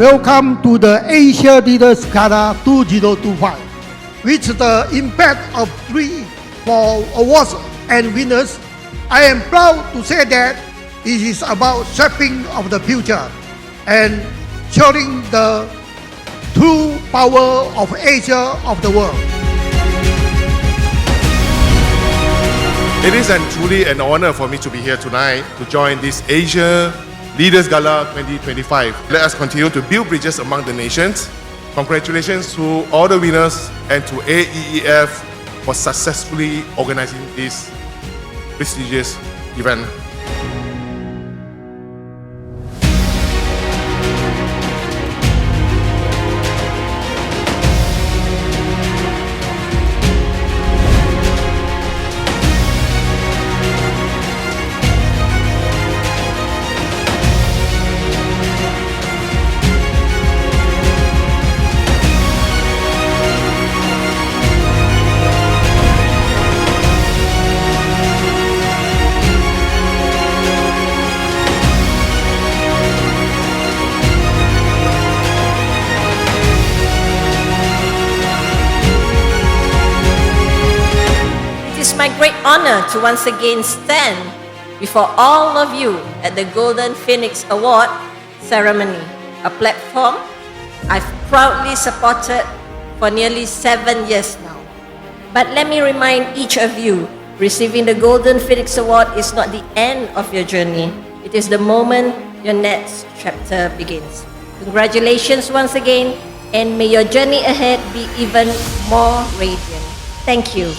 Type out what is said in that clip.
welcome to the Asian Leaders Gala 2025. With the impact of 3 awards and winners, I am proud to say that it is about shaping of the future and showing the true power of Asia of the world. It is truly an honor for me to be here tonight to join this Asia Leaders Gala 2025. Let us continue to build bridges among the nations. Congratulations to all the winners and to AEEF for successfully organizing this prestigious event. It is my great honor to once again stand before all of you at the Golden Phoenix Award ceremony, a platform I've proudly supported for nearly 7 years now. But let me remind each of you, receiving the Golden Phoenix Award is not the end of your journey. It is the moment your next chapter begins. Congratulations once again, and may your journey ahead be even more radiant. Thank you.